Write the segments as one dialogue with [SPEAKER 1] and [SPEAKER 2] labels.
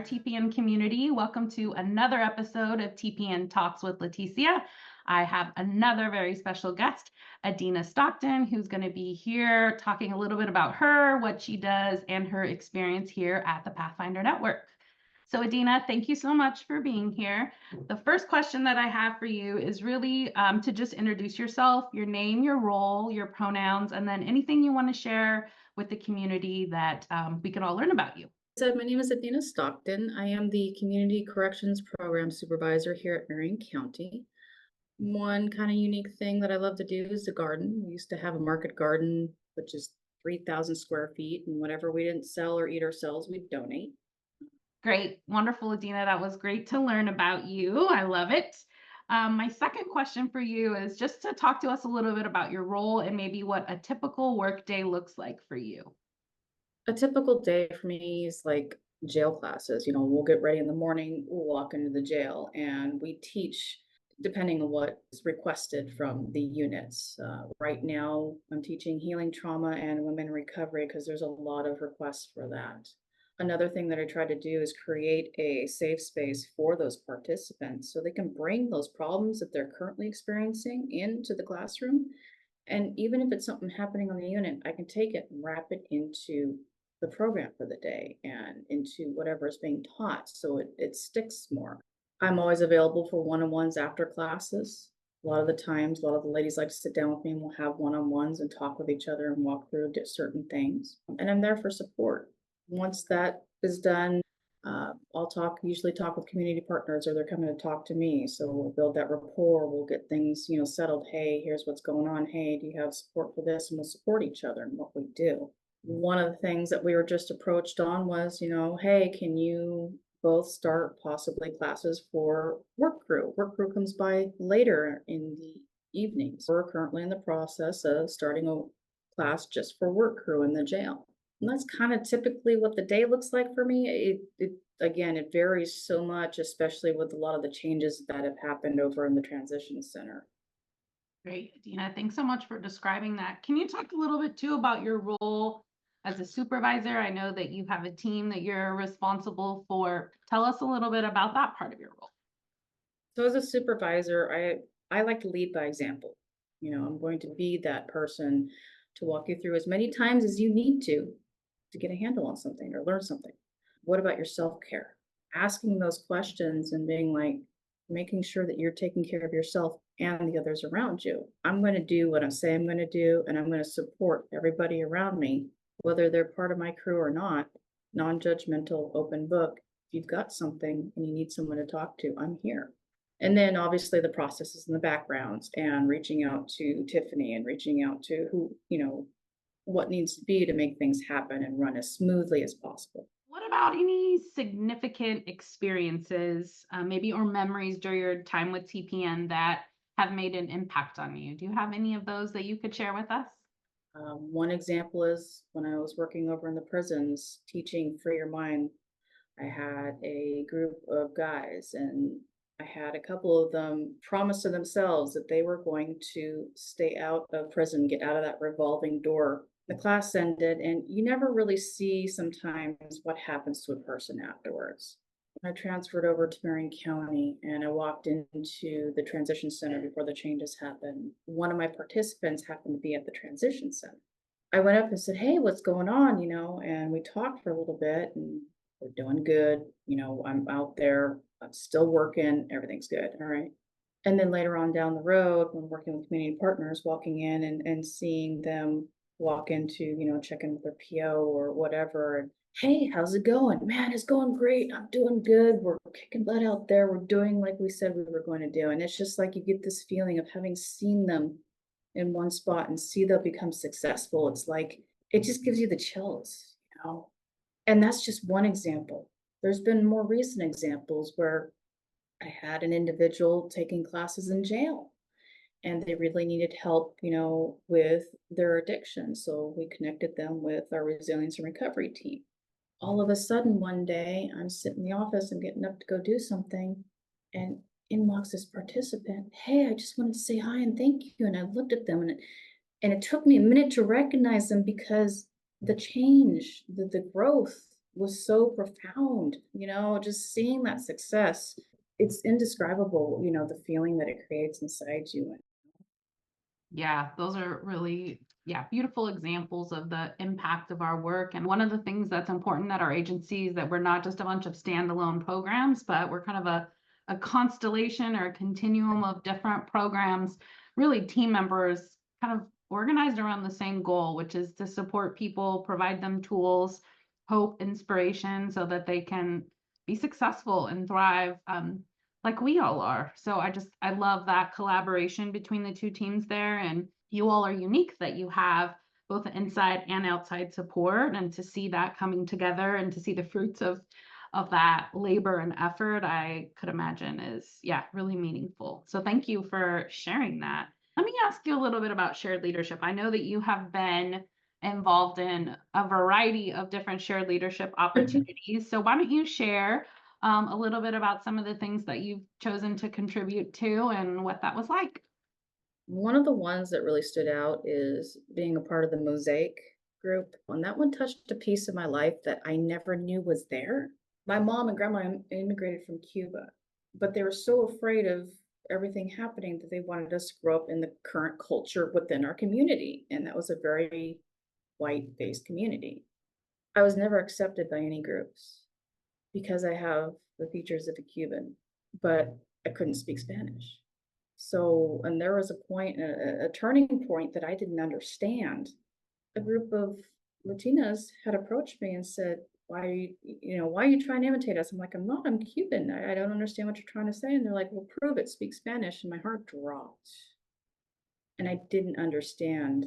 [SPEAKER 1] our TPN community. Welcome to another episode of TPN Talks with Leticia. I have another very special guest, Adena Stockton, who's going to be here talking a little bit about her, what she does, and her experience here at the Pathfinder Network. So Adena, thank you so much for being here. The first question that I have for you is really to just introduce yourself, your name, your role, your pronouns, and then anything you want to share with the community that we can all learn about you.
[SPEAKER 2] So my name is Adena Stockton. I am the Community Corrections Programs Supervisor here at Marion County. One kind of unique thing that I love to do is the garden. We used to have a market garden, which is 3,000 square feet, and whatever we didn't sell or eat ourselves, we'd donate.
[SPEAKER 1] Great. Wonderful, Adena. That was great to learn about you. I love it. My second question for you is just to talk to us a little bit about your role and maybe what a typical work day looks like for you.
[SPEAKER 2] A typical day for me is like jail classes. We'll get ready in the morning, we'll walk into the jail, and we teach depending on what is requested from the units. Right now, I'm teaching healing trauma and women recovery because there's a lot of requests for that. Another thing that I try to do is create a safe space for those participants so they can bring those problems that they're currently experiencing into the classroom. And even if it's something happening on the unit, I can take it and wrap it into the program for the day and into whatever is being taught so it sticks more. I'm always available for one-on-ones after classes. A lot of the times, a lot of the ladies like to sit down with me and we'll have one-on-ones and talk with each other and walk through certain things. And I'm there for support. Once that is done, I'll usually talk with community partners or they're coming to talk to me. So we'll build that rapport. We'll get things, settled. Hey, here's what's going on. Hey, do you have support for this? And we'll support each other in what we do. One of the things that we were just approached on was, hey, can you both start possibly classes for work crew? Work crew comes by later in the evenings. We're currently in the process of starting a class just for work crew in the jail. And that's kind of typically what the day looks like for me. It varies so much, especially with a lot of the changes that have happened over in the transition center.
[SPEAKER 1] Great, Adena. Thanks so much for describing that. Can you talk a little bit too about your role as a supervisor? I know that you have a team that you're responsible for. Tell us a little bit about that part of your role.
[SPEAKER 2] So as a supervisor, I like to lead by example. I'm going to be that person to walk you through as many times as you need to get a handle on something or learn something. What about your self-care? Asking those questions and being like, making sure that you're taking care of yourself and the others around you. I'm going to do what I say I'm going to do, and I'm going to support everybody around me, whether they're part of my crew or not. Non-judgmental, open book. If you've got something and you need someone to talk to, I'm here. And then obviously the processes in the backgrounds and reaching out to Tiffany and reaching out to who, what needs to be to make things happen and run as smoothly as possible.
[SPEAKER 1] What about any significant experiences, maybe or memories during your time with TPN that have made an impact on you? Do you have any of those that you could share with us?
[SPEAKER 2] One example is when I was working over in the prisons teaching Free Your Mind. I had a group of guys and I had a couple of them promise to themselves that they were going to stay out of prison, get out of that revolving door. The class ended, and you never really see sometimes what happens to a person afterwards. I transferred over to Marion County and I walked into the transition center before the changes happened. One of my participants happened to be at the transition center. I went up and said, hey, what's going on? And we talked for a little bit and we're doing good. I'm out there, I'm still working, everything's good. All right. And then later on down the road, when working with community partners, walking in and seeing them walk into, check in with their PO or whatever. And hey, how's it going? Man, it's going great. I'm doing good. We're kicking butt out there. We're doing like we said we were going to do. And it's just like you get this feeling of having seen them in one spot and see them become successful. It's like, it just gives you the chills, And that's just one example. There's been more recent examples where I had an individual taking classes in jail and they really needed help, with their addiction. So we connected them with our resilience and recovery team. All of a sudden, one day, I'm sitting in the office, I'm getting up to go do something, and in walks this participant. Hey, I just wanted to say hi and thank you. And I looked at them, and it took me a minute to recognize them because the change, the growth was so profound, just seeing that success. It's indescribable, the feeling that it creates inside you.
[SPEAKER 1] Yeah, those are really, yeah, beautiful examples of the impact of our work. And one of the things that's important at our agency is that we're not just a bunch of standalone programs, but we're kind of a constellation or a continuum of different programs, really team members kind of organized around the same goal, which is to support people, provide them tools, hope, inspiration, so that they can be successful and thrive. Like we all are. So I love that collaboration between the two teams there. And you all are unique that you have both inside and outside support, and to see that coming together and to see the fruits of that labor and effort, I could imagine is, yeah, really meaningful. So thank you for sharing that. Let me ask you a little bit about shared leadership. I know that you have been involved in a variety of different shared leadership opportunities. So why don't you share a little bit about some of the things that you've chosen to contribute to and what that was like?
[SPEAKER 2] One of the ones that really stood out is being a part of the Mosaic group. And that one touched a piece of my life that I never knew was there. My mom and grandma immigrated from Cuba, but they were so afraid of everything happening that they wanted us to grow up in the current culture within our community. And that was a very white based community. I was never accepted by any groups because I have the features of a Cuban, but I couldn't speak Spanish. So, and there was a point, a turning point that I didn't understand. A group of Latinas had approached me and said, why are you trying to imitate us? I'm like, I'm not, I'm Cuban. I don't understand what you're trying to say. And they're like, well, prove it, speak Spanish. And my heart dropped. And I didn't understand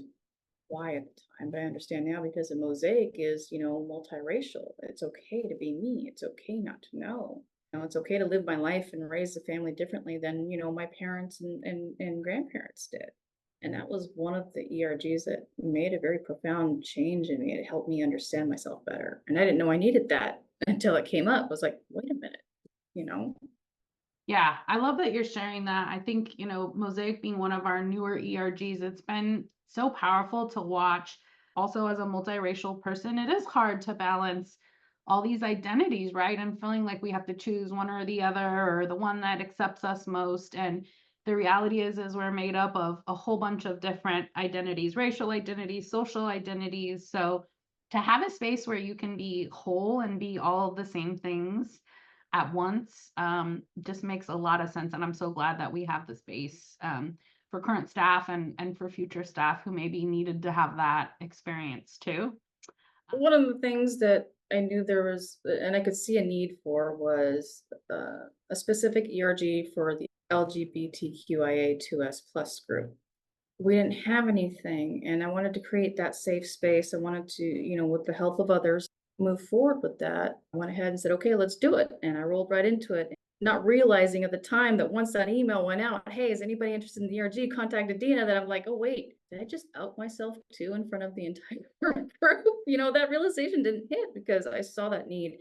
[SPEAKER 2] why at the time, but I understand now because a mosaic is, multiracial. It's okay to be me. It's okay not to know. It's okay to live my life and raise the family differently than, my parents and grandparents did. And that was one of the ERGs that made a very profound change in me. It helped me understand myself better. And I didn't know I needed that until it came up. I was like, wait a minute, you know?
[SPEAKER 1] Yeah, I love that you're sharing that. I think, Mosaic being one of our newer ERGs, it's been so powerful to watch. Also, as a multiracial person, it is hard to balance all these identities, right? And feeling like we have to choose one or the other, or the one that accepts us most. And the reality is we're made up of a whole bunch of different identities, racial identities, social identities. So to have a space where you can be whole and be all of the same things at once just makes a lot of sense. And I'm so glad that we have the space for current staff and for future staff who maybe needed to have that experience too.
[SPEAKER 2] One of the things that I knew there was, and I could see a need for, was a specific ERG for the LGBTQIA2S plus group. We didn't have anything, and I wanted to create that safe space. I wanted to, with the help of others, move forward with that. I went ahead and said, okay, let's do it. And I rolled right into it, not realizing at the time that once that email went out, hey, is anybody interested in the ERG? Contact Adena. That I'm like, oh, wait, did I just out myself too in front of the entire group? That realization didn't hit because I saw that need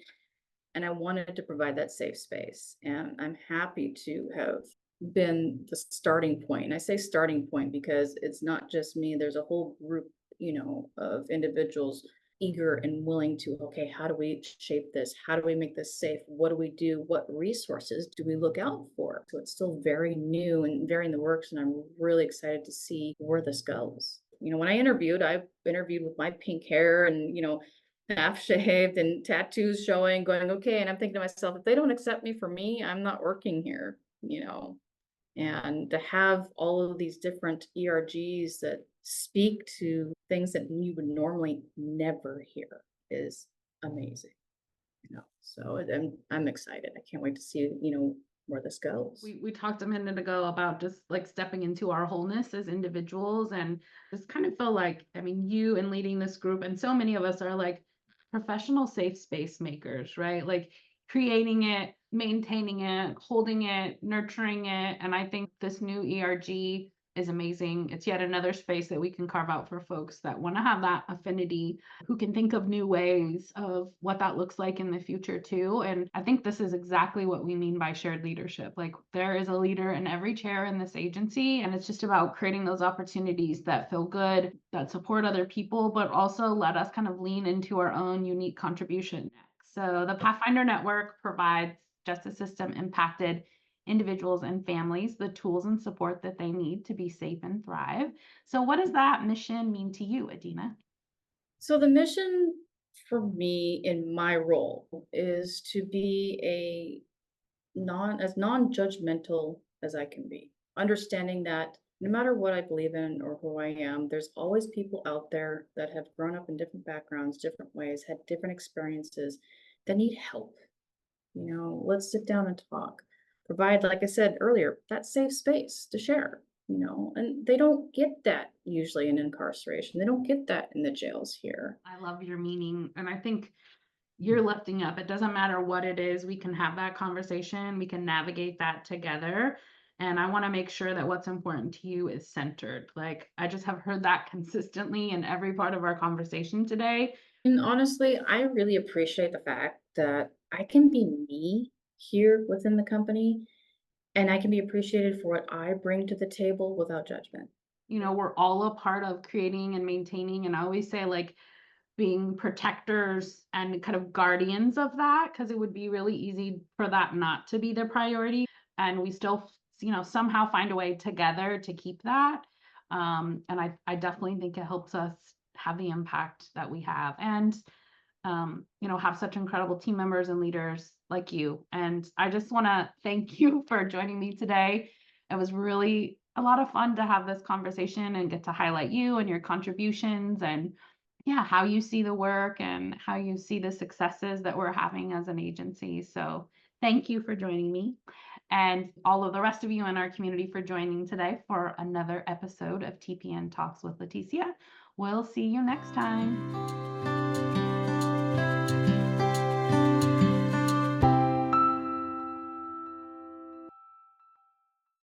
[SPEAKER 2] and I wanted to provide that safe space. And I'm happy to have been the starting point. And I say starting point because it's not just me, there's a whole group, of individuals eager and willing to, okay, how do we shape this? How do we make this safe? What do we do? What resources do we look out for? So it's still very new and very in the works. And I'm really excited to see where this goes. When I interviewed with my pink hair and, half shaved and tattoos showing, going, okay. And I'm thinking to myself, if they don't accept me for me, I'm not working here, and to have all of these different ERGs that speak to things that you would normally never hear is amazing. So I'm excited. I can't wait to see, where this goes.
[SPEAKER 1] We talked a minute ago about just like stepping into our wholeness as individuals, and just kind of feel like, I mean, you and leading this group and so many of us are like professional safe space makers, right? Like creating it, maintaining it, holding it, nurturing it. And I think this new ERG is amazing. It's yet another space that we can carve out for folks that want to have that affinity, who can think of new ways of what that looks like in the future too. And I think this is exactly what we mean by shared leadership. Like there is a leader in every chair in this agency, and it's just about creating those opportunities that feel good, that support other people, but also let us kind of lean into our own unique contribution. So the Pathfinder Network provides justice system impacted individuals and families the tools and support that they need to be safe and thrive. So what does that mission mean to you, Adina?
[SPEAKER 2] So the mission for me in my role is to be a non-judgmental as I can be. Understanding that no matter what I believe in or who I am, there's always people out there that have grown up in different backgrounds, different ways, had different experiences that need help. Let's sit down and talk. Provide, like I said earlier, that safe space to share, and they don't get that usually in incarceration. They don't get that in the jails here.
[SPEAKER 1] I love your meaning. And I think you're lifting up. It doesn't matter what it is. We can have that conversation. We can navigate that together. And I want to make sure that what's important to you is centered. Like, I just have heard that consistently in every part of our conversation today.
[SPEAKER 2] And honestly, I really appreciate the fact that I can be me here within the company and I can be appreciated for what I bring to the table without judgment.
[SPEAKER 1] We're all a part of creating and maintaining. And I always say, like, being protectors and kind of guardians of that, because it would be really easy for that not to be the priority. And we still, somehow find a way together to keep that. And I definitely think it helps us have the impact that we have. And have such incredible team members and leaders like you. And I just want to thank you for joining me today. It was really a lot of fun to have this conversation and get to highlight you and your contributions and yeah, how you see the work and how you see the successes that we're having as an agency. So thank you for joining me and all of the rest of you in our community for joining today for another episode of TPN Talks with Leticia. We'll see you next time.